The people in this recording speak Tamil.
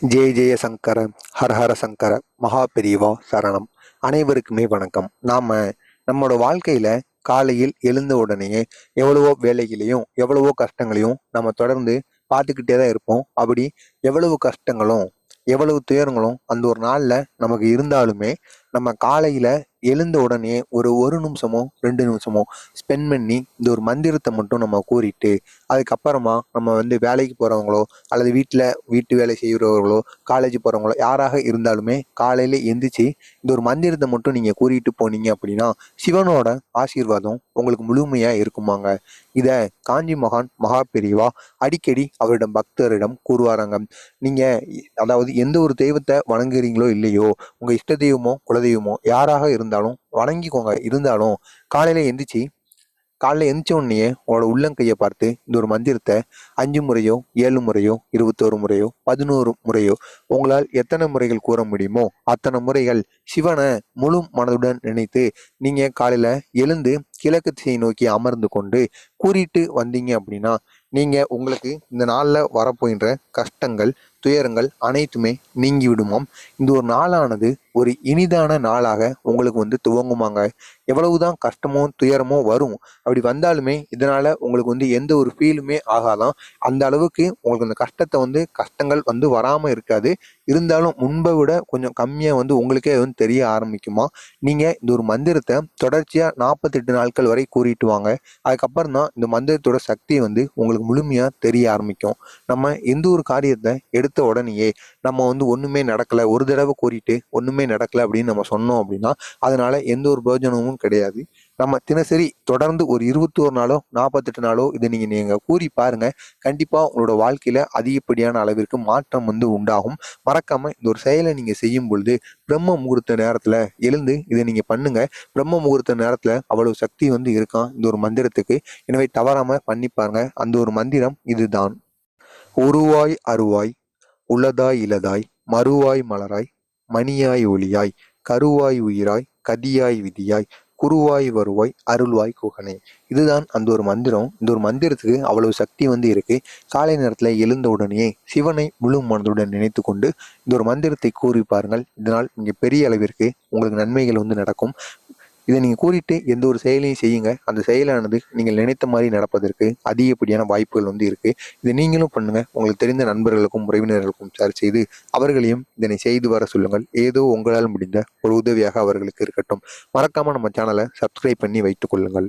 ஜெய ஜெய சங்கர ஹரஹர சங்கர மகா பெரியவா சரணம். அனைவருக்குமே வணக்கம். நம்மளோட வாழ்க்கையில காலையில் எழுந்த உடனேயே எவ்வளவோ வேலைகளையும் எவ்வளவோ கஷ்டங்களையும் நம்ம தொடர்ந்து பார்த்துக்கிட்டே தான் இருப்போம். அப்படி எவ்வளவு கஷ்டங்களும் எவ்வளவு துயரங்களும் அந்த ஒரு நாள்ல நமக்கு இருந்தாலுமே நம்ம காலையில எழுந்த உடனே ஒரு நிமிஷமோ 2 நிமிஷமோ ஸ்பெண்ட் பண்ணி இந்த ஒரு மந்திரத்தை மட்டும் நம்ம கூறிட்டு அதுக்கப்புறமா நம்ம வேலைக்கு போறவங்களோ அல்லது வீட்டு வேலை செய்கிறவர்களோ காலேஜ் போறவங்களோ யாராக இருந்தாலுமே காலையில எந்திரிச்சு இந்த ஒரு மந்திரத்தை மட்டும் நீங்க கூறிட்டு போனீங்க அப்படின்னா சிவனோட ஆசீர்வாதம் உங்களுக்கு முழுமையா இருக்குமாங்க. இத காஞ்சி மகான் மகா பெரியவா அடிக்கடி அவரிடம் பக்தரிடம் கூறுவாராங்க. நீங்க அதாவது எந்த ஒரு தெய்வத்தை வணங்குறீங்களோ இல்லையோ உங்க இஷ்ட தெய்வமோ குலதெய்வமோ யாராக இருந்தாலும் வணங்கிக்கோங்க. இருந்தாலும் காலையில எந்திரிச்ச உடனேயே உங்களோட உள்ளங்கையை பார்த்து இந்த ஒரு மந்திரத்தை 5 முறையோ 7 முறையோ 21 முறையோ 11 முறையோ உங்களால் எத்தனை முறைகள் கூற முடியுமோ அத்தனை முறைகள் சிவனை முழு மனதுடன் நினைத்து நீங்க காலையில எழுந்து கிழக்கு திசையை நோக்கி அமர்ந்து கொண்டு கூறிட்டு வந்தீங்க அப்படின்னா நீங்க உங்களுக்கு இந்த நாள்ல வரப்போகின்ற கஷ்டங்கள் துயரங்கள் அனைத்துமே நீங்கி விடுமாம். இந்த ஒரு நாளானது ஒரு இனிதான நாளாக உங்களுக்கு துவங்குமாங்க. எவ்வளவுதான் கஷ்டமோ துயரமோ வரும், அப்படி வந்தாலுமே இதனால உங்களுக்கு எந்த ஒரு ஃபீலுமே ஆகாதான். அந்த அளவுக்கு உங்களுக்கு அந்த கஷ்டங்கள் வராம இருக்காது. இருந்தாலும் முன்பை விட கொஞ்சம் கம்மியா உங்களுக்கே தெரிய ஆரம்பிக்குமா. நீங்க இந்த ஒரு மந்திரத்தை தொடர்ச்சியா 48 நாட்கள் வரை கூறிட்டு வாங்க. அதுக்கப்புறம் தான் இந்த மந்திரத்தோட சக்தி உங்களுக்கு முழுமையா தெரிய ஆரம்பிக்கும். நம்ம எந்த ஒரு காரியத்தை எடுத்த உடனேயே நம்ம ஒண்ணுமே நடக்கல, ஒரு தடவை கூறிட்டு ஒண்ணுமே நடக்கல அப்படின்னு நம்ம சொன்னோம் அப்படின்னா அதனால எந்த ஒரு பிரயோஜனமும் கிடையாது. நம்ம தினசரி தொடர்ந்து ஒரு 21 நாளோ 48 நாளோ இதை நீங்க கூறி பாருங்க. கண்டிப்பா உங்களோட வாழ்க்கையில அதிகப்படியான அளவிற்கு மாற்றம் உண்டாகும். மறக்காம இந்த ஒரு செயலை நீங்க செய்யும் பொழுது பிரம்ம முகூர்த்த நேரத்துல எழுந்து இதை நீங்க பண்ணுங்க. பிரம்ம முகூர்த்த நேரத்துல அவ்வளவு சக்தி இருக்கான் இந்த ஒரு மந்திரத்துக்கு. எனவே தவறாம பண்ணி பாருங்க. அந்த ஒரு மந்திரம் இதுதான்: உருவாய் அருவாய் உளதாய் இலதாய் மறுவாய் மலராய் மணியாய் ஒளியாய் கருவாய் உயிராய் கதியாய் விதியாய் குருவாய் வருவாய் அருள்வாய் குகனே. இதுதான் அந்த ஒரு மந்திரம். இந்த ஒரு மந்திரத்துக்கு அவ்வளவு சக்தி இருக்கு. காலை நேரத்துல எழுந்த உடனே சிவனை முழு மனதுடன் நினைத்து கொண்டு இந்த ஒரு மந்திரத்தை கூறி பாருங்கள். இதனால் இங்க பெரிய அளவிற்கு உங்களுக்கு நன்மைகள் நடக்கும். இதை நீங்க கூறிட்டு எந்த ஒரு செயலையும் செய்யுங்க. அந்த செயலானது நீங்கள் நினைத்த மாதிரி நடப்பதற்கு அதிகப்படியான வாய்ப்புகள் இருக்கு. இதை நீங்களும் பண்ணுங்க. உங்களுக்கு தெரிந்த நண்பர்களுக்கும் உறவினர்களுக்கும் ஷேர் செய்து அவர்களையும் இதனை செய்து வர சொல்லுங்கள். ஏதோ உங்களால் முடிந்த ஒரு உதவியாக அவர்களுக்கு இருக்கட்டும். மறக்காம நம்ம சேனலை சப்ஸ்கிரைப் பண்ணி வைத்துக் கொள்ளுங்கள்.